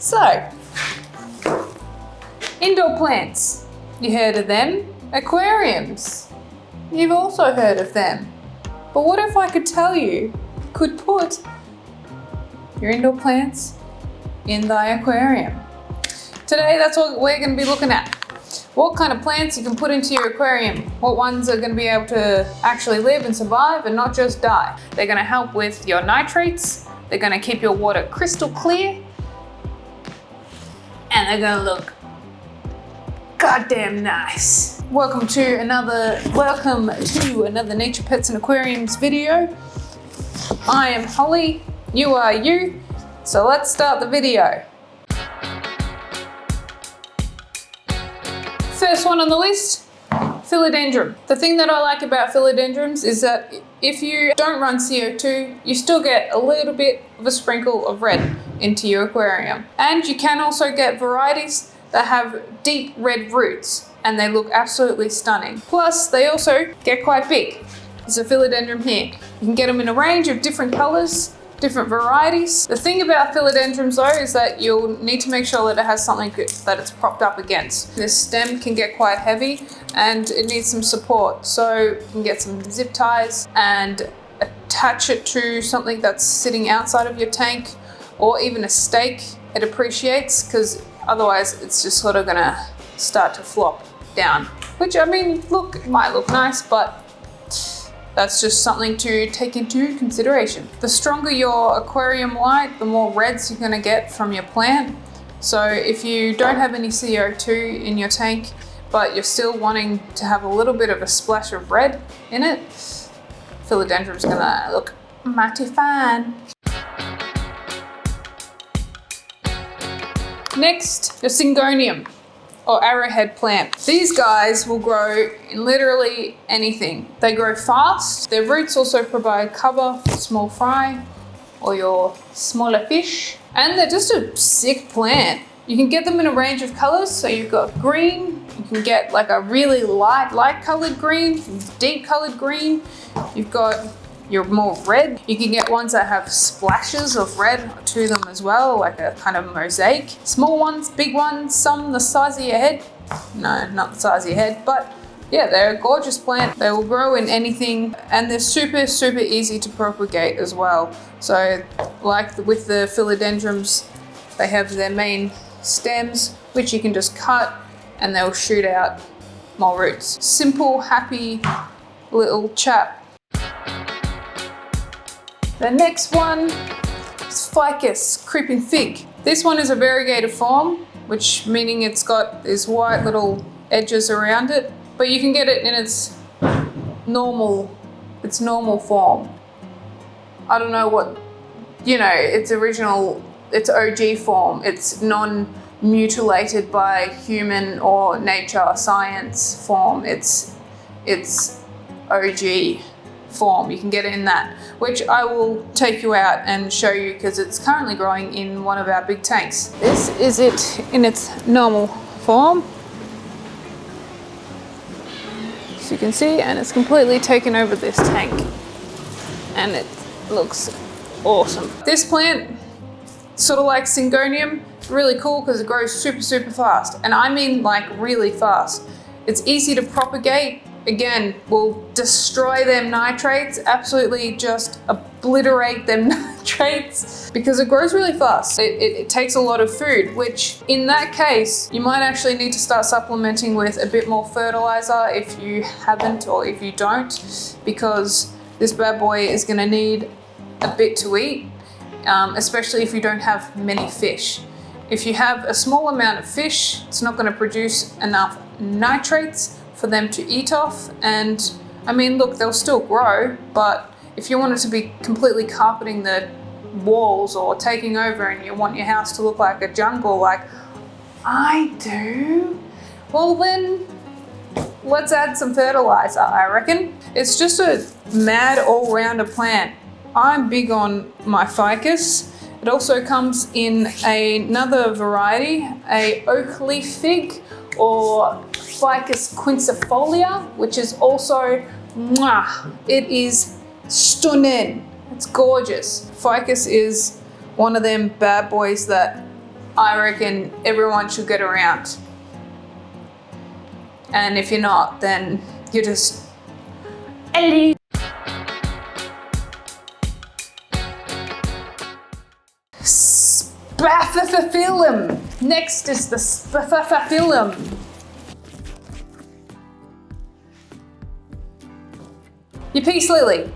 So, indoor plants, you heard of them? Aquariums, you've also heard of them. But what if I could tell you could put your indoor plants in the aquarium? Today, that's what we're going to be looking at. What kind of plants you can put into your aquarium. What ones are going to be able to actually live and survive and not just die. They're going to help with your nitrates. They're going to keep your water crystal clear. And they're going to look goddamn nice. Welcome to another Nature Pets and Aquariums video. I am Holly, you are you. So let's start the video. First one on the list, Filidendrum. The thing that I like about Philodendrums is that if you don't run CO2, you still get a little bit of a sprinkle of red into your aquarium. And you can also get varieties that have deep red roots and they look absolutely stunning. Plus, they also get quite big. There's a Philodendrum here. You can get them in a range of different colors, different varieties. The thing about philodendrums though is that you'll need to make sure that it has something that it's propped up against. This stem can get quite heavy and it needs some support. So you can get some zip ties and attach it to something that's sitting outside of your tank or even a stake. It appreciates because otherwise it's just sort of gonna start to flop down. Which I mean, look, it might look nice, but that's just something to take into consideration. The stronger your aquarium light, the more reds you're gonna get from your plant. So if you don't have any CO2 in your tank, but you're still wanting to have a little bit of a splash of red in it, Philodendrum's gonna look mighty fine. Next, your Singonium, or arrowhead plant. These guys will grow in literally anything. They grow fast. Their roots also provide cover for small fry or your smaller fish. And they're just a sick plant. You can get them in a range of colors. So you've got green, you can get like a really light colored green, deep colored green. You've got your more red. You can get ones that have splashes of red to them as well, like a kind of mosaic. Small ones, big ones, some the size of your head. No, not the size of your head, but yeah, they're a gorgeous plant. They will grow in anything and they're super easy to propagate as well. So like with the philodendrums, they have their main stems, which you can just cut and they'll shoot out more roots. Simple, happy little chap. The next one is Ficus Creeping Fig. This one is a variegated form, which meaning it's got these white little edges around it, but you can get it in its normal form. I don't know what, its OG form. It's non-mutilated by human or nature science form. It's OG form. You can get it in that, which I will take you out and show you because it's currently growing in one of our big tanks. This is it in its normal form, as you can see, and it's completely taken over this tank and it looks awesome. This plant, sort of like Singonium, really cool because it grows super fast, and I mean like really fast. It's easy to propagate. Again, will destroy them nitrates, absolutely just obliterate them nitrates because it grows really fast. It takes a lot of food, which in that case, you might actually need to start supplementing with a bit more fertilizer if you haven't or if you don't, because this bad boy is gonna need a bit to eat, especially if you don't have many fish. If you have a small amount of fish, it's not gonna produce enough nitrates for them to eat off. And I mean, look, they'll still grow, but if you want it to be completely carpeting the walls or taking over and you want your house to look like a jungle like I do, well then let's add some fertilizer, I reckon. It's just a mad all-rounder plant. I'm big on my ficus. It also comes in another variety, a oak leaf fig, or Ficus quinquefolia, which is also, it is stunning. It's gorgeous. Ficus is one of them bad boys that I reckon everyone should get around. And if you're not, then you're just elite. Spathiphyllum. Next is the spathiphyllum. Your peace lily.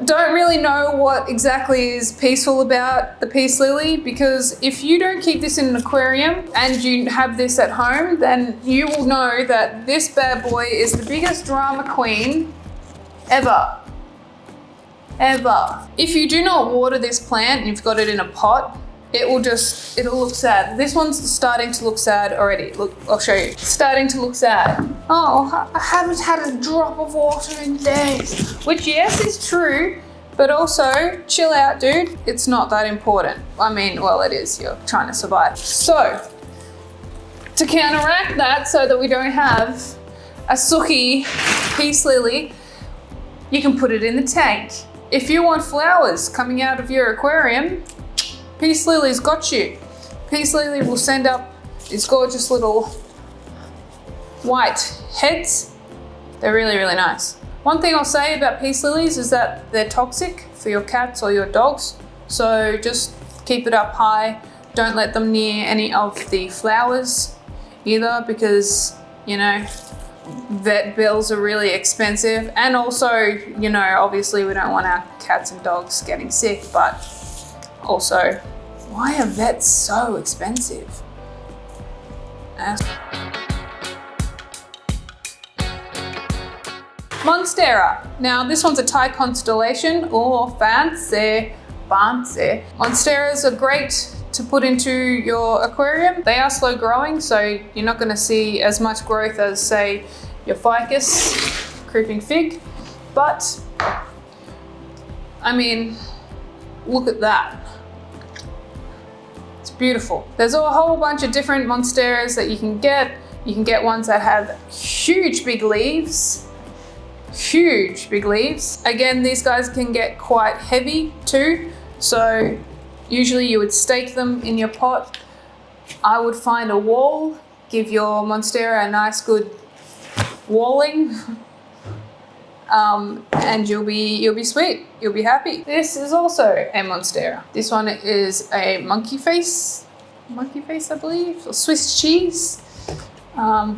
Don't really know what exactly is peaceful about the peace lily, because if you don't keep this in an aquarium and you have this at home, then you will know that this bad boy is the biggest drama queen ever. Ever. If you do not water this plant and you've got it in a pot, it'll look sad. This one's starting to look sad already. Look, I'll show you. It's starting to look sad. Oh, I haven't had a drop of water in days. Which, yes, is true, but also, chill out, dude. It's not that important. I mean, well, it is. You're trying to survive. So, to counteract that so that we don't have a sucky peace lily, you can put it in the tank. If you want flowers coming out of your aquarium, peace lily's got you. Peace lily will send up these gorgeous little white heads. They're really, really nice. One thing I'll say about peace lilies is that they're toxic for your cats or your dogs. So just keep it up high. Don't let them near any of the flowers either, because, you know, vet bills are really expensive. And also, you know, obviously we don't want our cats and dogs getting sick, but also, why are vets so expensive? Monstera. Now this one's a Thai constellation. Oh, fancy, fancy. Monsteras are great to put into your aquarium. They are slow growing, so you're not going to see as much growth as, say, your Ficus Creeping Fig. But, I mean, look at that. It's beautiful. There's a whole bunch of different Monsteras that you can get. You can get ones that have huge big leaves. Huge big leaves. Again, these guys can get quite heavy too. So usually you would stake them in your pot. I would find a wall, give your Monstera a nice good walling, and you'll be sweet. You'll be happy. This is also a Monstera. This one is a monkey face, I believe, or Swiss cheese,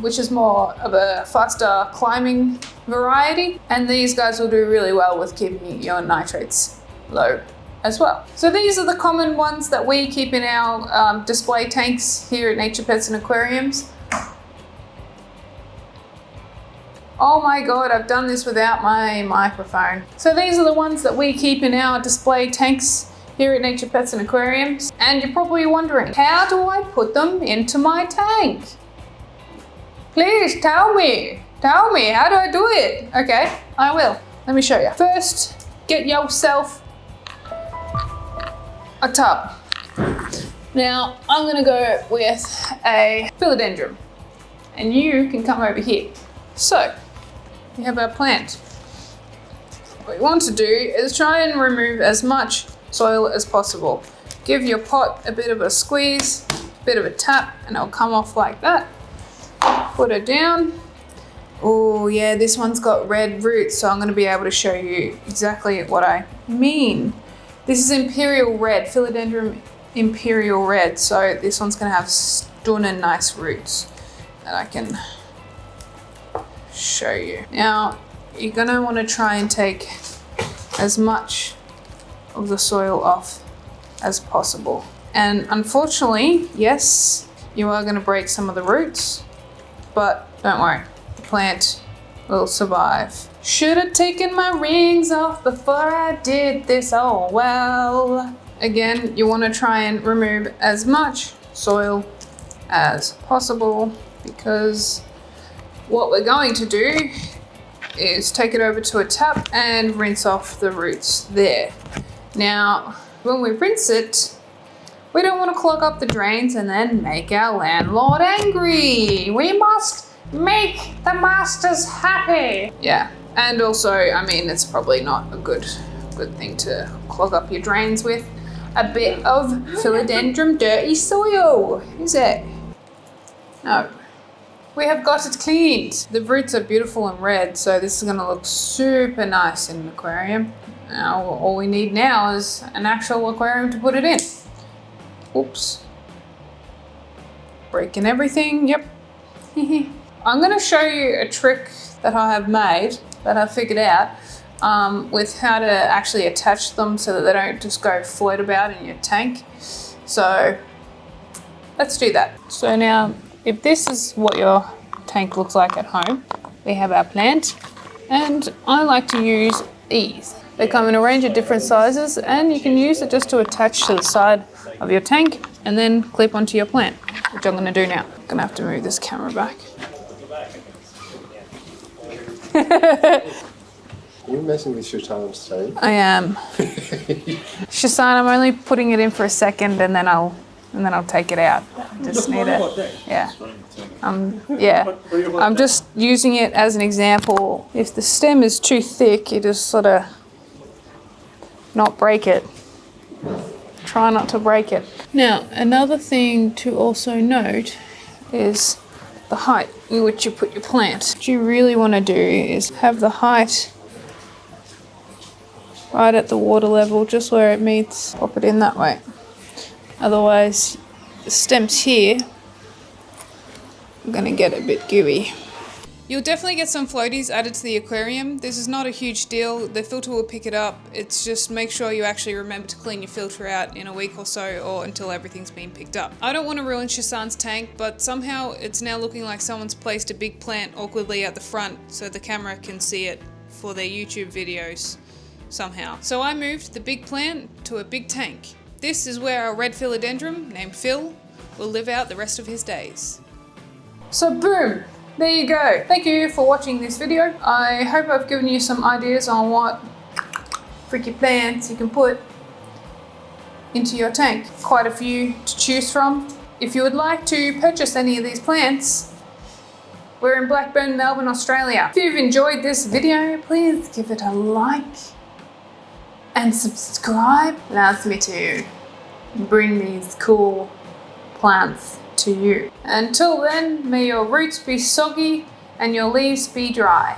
which is more of a faster climbing variety. And these guys will do really well with keeping your nitrates low as well. So these are the common ones that we keep in our display tanks here at Nature Pets and Aquariums. Oh my God, I've done this without my microphone. So these are the ones that we keep in our display tanks here at Nature Pets and Aquariums. And you're probably wondering, how do I put them into my tank? Please tell me, how do I do it? Okay, I will. Let me show you. First, get yourself a tub. Now, I'm gonna go with a Filidendrum, and you can come over here. So, we have our plant. What you want to do is try and remove as much soil as possible. Give your pot a bit of a squeeze, a bit of a tap, and it'll come off like that. Put it down. Oh yeah, this one's got red roots, so I'm going to be able to show you exactly what I mean. This is Imperial Red, Philodendrum Imperial Red, so this one's going to have stunning nice roots that I can show you. Now, you're going to want to try and take as much of the soil off as possible. And unfortunately, yes, you are going to break some of the roots, but don't worry, the plant will survive. Should have taken my rings off before I did this, oh well. Again, you want to try and remove as much soil as possible, because what we're going to do is take it over to a tap and rinse off the roots there. Now, when we rinse it, we don't want to clog up the drains and then make our landlord angry. We must make the masters happy. Yeah, and also, I mean, it's probably not a good thing to clog up your drains with. a bit of Filidendrum dirty soil, is it? No. We have got it cleaned. The roots are beautiful and red, so this is gonna look super nice in an aquarium. Now, all we need now is an actual aquarium to put it in. Oops. Breaking everything, yep. I'm gonna show you a trick that I have made, that I figured out, with how to actually attach them so that they don't just go float about in your tank. So let's do that. So now, if this is what your tank looks like at home, we have our plant, and I like to use these. They come in a range of different sizes, and you can use it just to attach to the side of your tank and then clip onto your plant, which I'm gonna do now. I'm gonna have to move this camera back. You're messing with Shazan's tank. I am. Shazan, I'm only putting it in for a second and then I'll take it out. Just need it. Yeah. Yeah. I'm just using it as an example. If the stem is too thick, you just sort of not break it. Try not to break it. Now, another thing to also note is the height in which you put your plant. What you really want to do is have the height right at the water level, just where it meets. Pop it in that way. Otherwise, the stems here are going to get a bit gooey. You'll definitely get some floaties added to the aquarium. This is not a huge deal. The filter will pick it up. It's just make sure you actually remember to clean your filter out in a week or so, or until everything's been picked up. I don't want to ruin Shazan's tank, but somehow it's now looking like someone's placed a big plant awkwardly at the front so the camera can see it for their YouTube videos somehow. So I moved the big plant to a big tank. This is where our red Filidendrum, named Phil, will live out the rest of his days. So boom! There you go. Thank you for watching this video. I hope I've given you some ideas on what freaky plants you can put into your tank. Quite a few to choose from. If you would like to purchase any of these plants, we're in Blackburn, Melbourne, Australia. If you've enjoyed this video, please give it a like and subscribe. Allows me to bring these cool plants to you. Until then, may your roots be soggy and your leaves be dry.